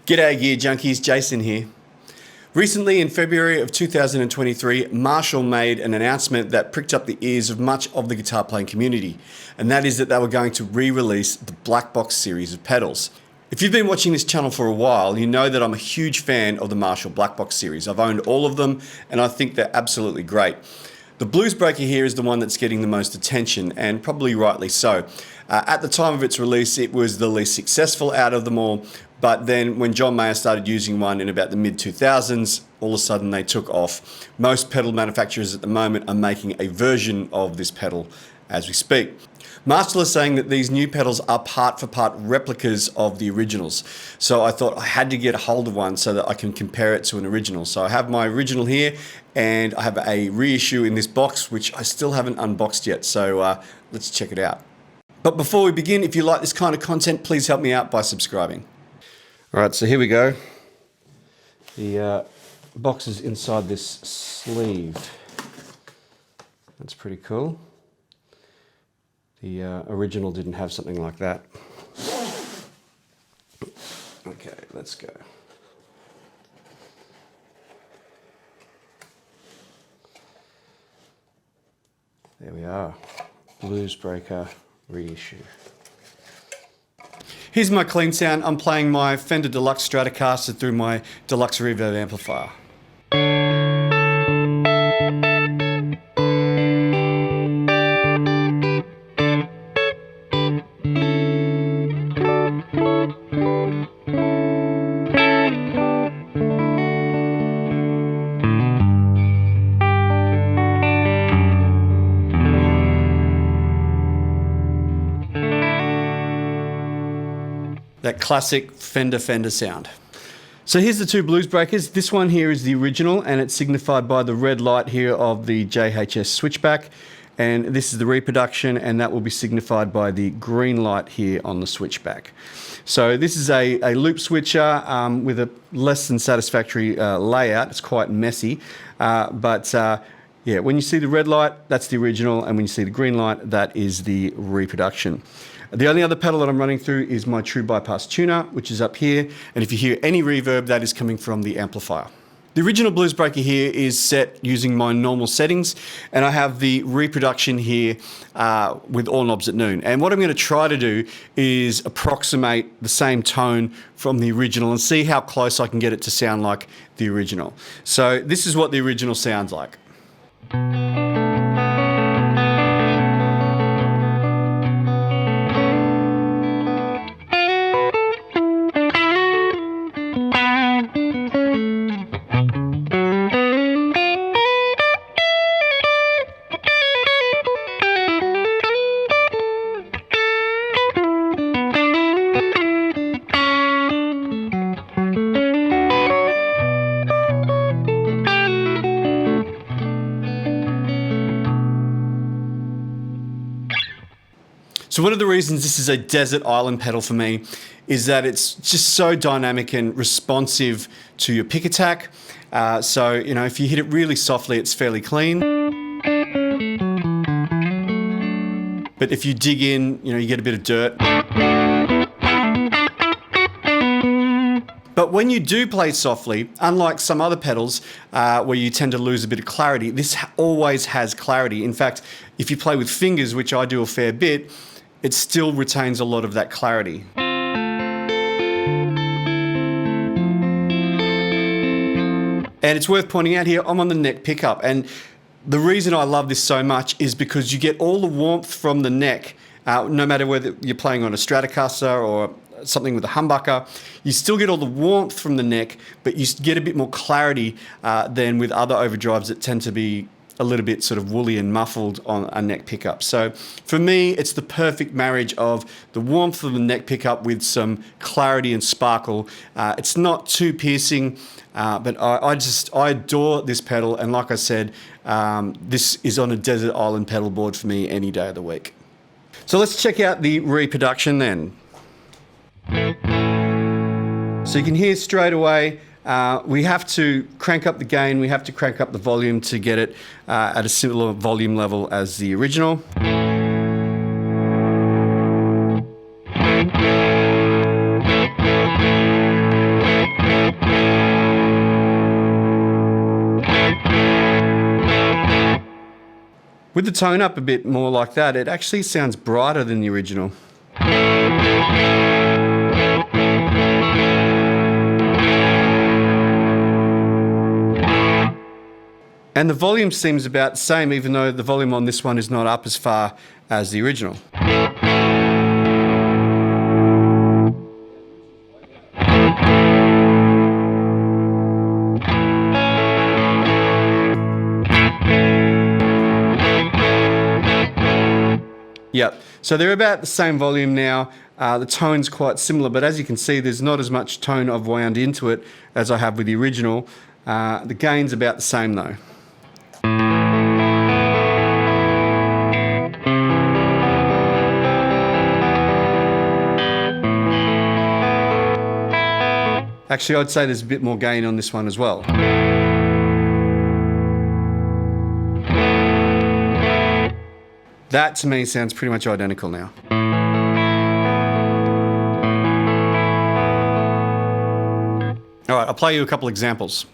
G'day Gear Junkies, Jason here. Recently in February of 2023, Marshall made an announcement that pricked up the ears of much of the guitar playing community, and that is that they were going to re-release the Black Box series of pedals. If you've been watching this channel for a while, you know that I'm a huge fan of the Marshall Black Box series. I've owned all of them and I think they're absolutely great. The Bluesbreaker here is the one that's getting the most attention, and probably rightly so. At the time of its release, it was the least successful out of them all, but then when John Mayer started using one in about the mid-2000s, all of a sudden they took off. Most pedal manufacturers at the moment are making a version of this pedal as we speak. Marshall is saying that these new pedals are part for part replicas of the originals. So I thought I had to get a hold of one so that I can compare it to an original. So I have my original here and I have a reissue in this box, which I still haven't unboxed yet. So let's check it out. But before we begin, if you like this kind of content, please help me out by subscribing. All right, so here we go. The box is inside this sleeve. That's pretty cool. The original didn't have something like that. Okay, let's go. There we are. Bluesbreaker reissue. Here's my clean sound. I'm playing my Fender Deluxe Stratocaster through my Deluxe Reverb amplifier. That classic Fender sound. So here's the two Bluesbreakers. This one here is the original and it's signified by the red light here of the JHS switchback. And this is the reproduction and that will be signified by the green light here on the switchback. So this is a loop switcher with a less than satisfactory layout. It's quite messy, yeah, when you see the red light, that's the original, and when you see the green light, that is the reproduction. The only other pedal that I'm running through is my True Bypass tuner, which is up here, and if you hear any reverb, that is coming from the amplifier. The original Bluesbreaker here is set using my normal settings, and I have the reproduction here with all knobs at noon. And what I'm going to try to do is approximate the same tone from the original and see how close I can get it to sound like the original. So this is what the original sounds like. So one of the reasons this is a desert island pedal for me is that it's just so dynamic and responsive to your pick attack. So, you know, if you hit it really softly, it's fairly clean. But if you dig in, you know, you get a bit of dirt. But when you do play softly, unlike some other pedals where you tend to lose a bit of clarity, this always has clarity. In fact, if you play with fingers, which I do a fair bit, it still retains a lot of that clarity. And it's worth pointing out here, I'm on the neck pickup, and the reason I love this so much is because you get all the warmth from the neck, no matter whether you're playing on a Stratocaster or something with a humbucker, you still get all the warmth from the neck, but you get a bit more clarity than with other overdrives that tend to be a little bit sort of woolly and muffled on a neck pickup. So for me, it's the perfect marriage of the warmth of the neck pickup with some clarity and sparkle. It's not too piercing, but I adore this pedal. And like I said, this is on a desert island pedal board for me any day of the week. So let's check out the reproduction then. So you can hear straight away, we have to crank up the gain, we have to crank up the volume to get it at a similar volume level as the original. With the tone up a bit more like that, it actually sounds brighter than the original. And the volume seems about the same, even though the volume on this one is not up as far as the original. Yep, so they're about the same volume now. The tone's quite similar, but as you can see, there's not as much tone I've wound into it as I have with the original. The gain's about the same though. Actually, I'd say there's a bit more gain on this one as well. That to me sounds pretty much identical now. All right, I'll play you a couple examples.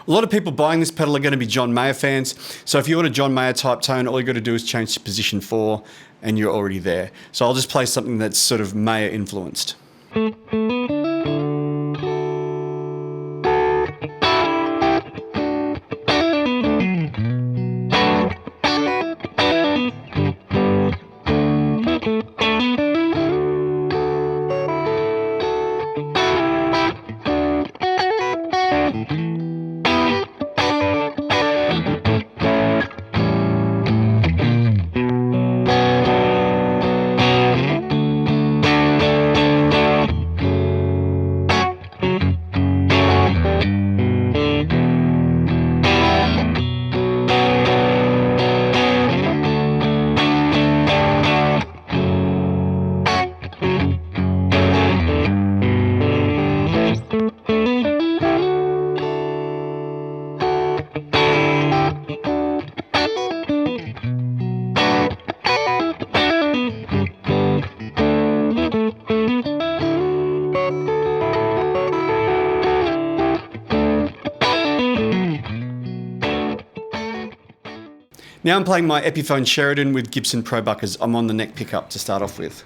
A lot of people buying this pedal are going to be John Mayer fans, so if you want a John Mayer type tone, all you got to do is change to position 4 and you're already there. So I'll just play something that's sort of Mayer influenced. Now I'm playing my Epiphone Sheridan with Gibson Humbuckers. I'm on the neck pickup to start off with.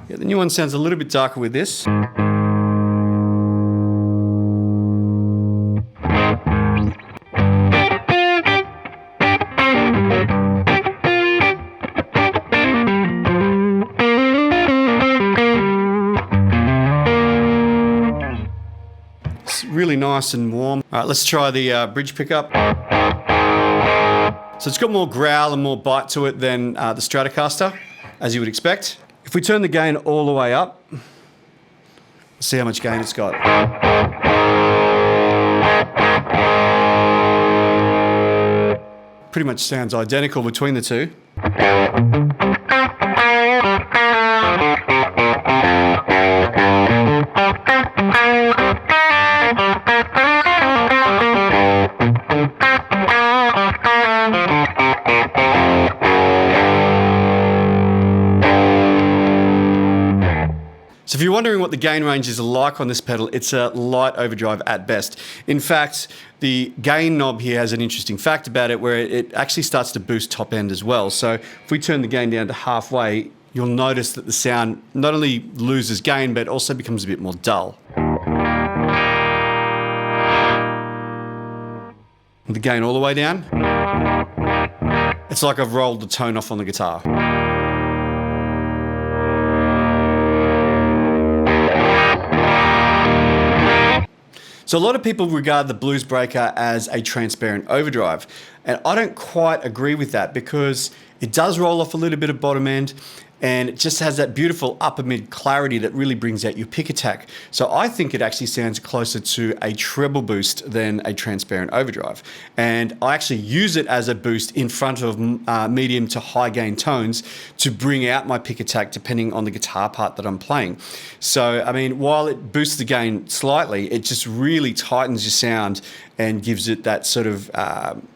Yeah, the new one sounds a little bit darker with this. Really nice and warm. All right, let's try the bridge pickup. So it's got more growl and more bite to it than the Stratocaster, as you would expect. If we turn the gain all the way up, see how much gain it's got. Pretty much sounds identical between the two. So So if you're wondering what the gain range is like on this pedal, it's a light overdrive at best. In fact, the gain knob here has an interesting fact about it where it actually starts to boost top end as well. So if we turn the gain down to halfway, you'll notice that the sound not only loses gain, but also becomes a bit more dull. The gain all the way down, it's like I've rolled the tone off on the guitar. So a lot of people regard the Bluesbreaker as a transparent overdrive, and I don't quite agree with that because it does roll off a little bit of bottom end and it just has that beautiful upper mid clarity that really brings out your pick attack. So I think it actually sounds closer to a treble boost than a transparent overdrive. And I actually use it as a boost in front of medium to high gain tones to bring out my pick attack depending on the guitar part that I'm playing. So, I mean, while it boosts the gain slightly, it just really tightens your sound and gives it that sort of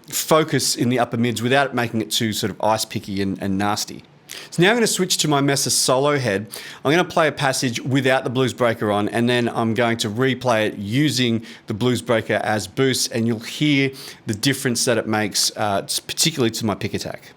focus in the upper mids without making it too sort of ice picky and nasty. So now I'm going to switch to my Mesa solo head. I'm going to play a passage without the Bluesbreaker on, and then I'm going to replay it using the Bluesbreaker as boosts, and you'll hear the difference that it makes, particularly to my pick attack.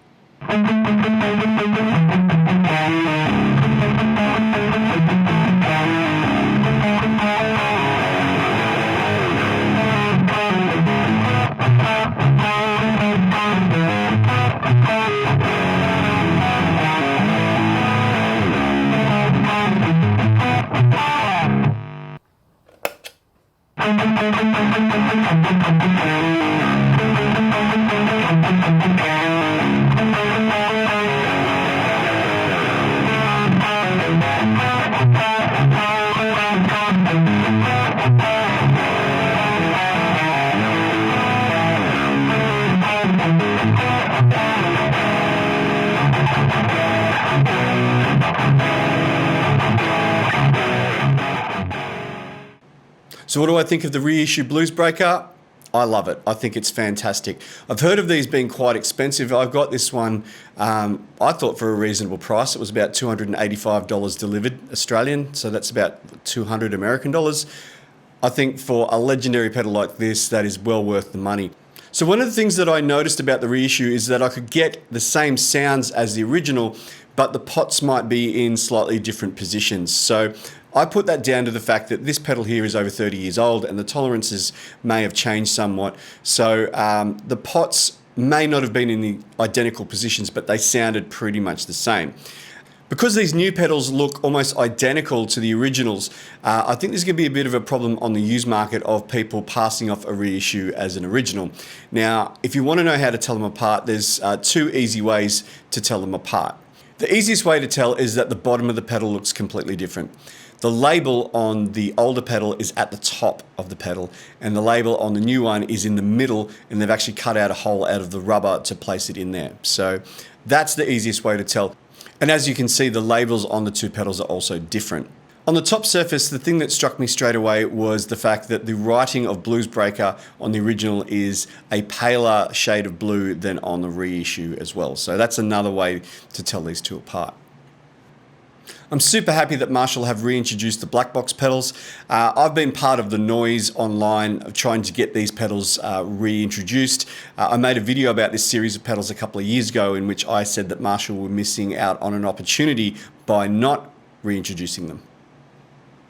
So what do I think of the Reissue Bluesbreaker? I love it. I think it's fantastic. I've heard of these being quite expensive. I've got this one, I thought for a reasonable price. It was about $285 delivered Australian, so that's about 200 American dollars. I think for a legendary pedal like this, that is well worth the money. So one of the things that I noticed about the Reissue is that I could get the same sounds as the original, but the pots might be in slightly different positions. So I put that down to the fact that this pedal here is over 30 years old and the tolerances may have changed somewhat. So the pots may not have been in the identical positions, but they sounded pretty much the same. Because these new pedals look almost identical to the originals, I think there's going to be a bit of a problem on the used market of people passing off a Reissue as an original. Now, if you want to know how to tell them apart, there's two easy ways to tell them apart. The easiest way to tell is that the bottom of the pedal looks completely different. The label on the older pedal is at the top of the pedal, and the label on the new one is in the middle, and they've actually cut out a hole out of the rubber to place it in there. So that's the easiest way to tell. And as you can see, the labels on the two pedals are also different. On the top surface, the thing that struck me straight away was the fact that the writing of Bluesbreaker on the original is a paler shade of blue than on the Reissue as well. So that's another way to tell these two apart. I'm super happy that Marshall have reintroduced the black box pedals. I've been part of the noise online of trying to get these pedals reintroduced. I made a video about this series of pedals a couple of years ago in which I said that Marshall were missing out on an opportunity by not reintroducing them.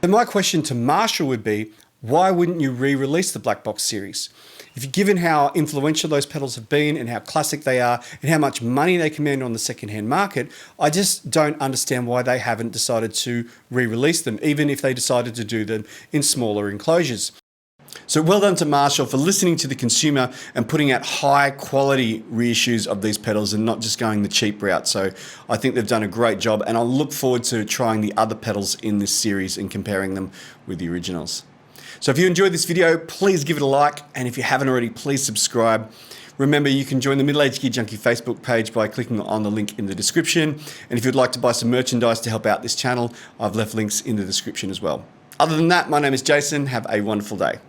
And my question to Marshall would be, why wouldn't you re-release the black box series? If you're given how influential those pedals have been and how classic they are and how much money they command on the secondhand market, I just don't understand why they haven't decided to re-release them, even if they decided to do them in smaller enclosures. So well done to Marshall for listening to the consumer and putting out high quality reissues of these pedals and not just going the cheap route. So I think they've done a great job, and I'll look forward to trying the other pedals in this series and comparing them with the originals. So if you enjoyed this video, please give it a like, and if you haven't already, please subscribe. Remember, you can join the Middle Age Gear Junkie Facebook page by clicking on the link in the description. And if you'd like to buy some merchandise to help out this channel, I've left links in the description as well. Other than that, my name is Jason. Have a wonderful day.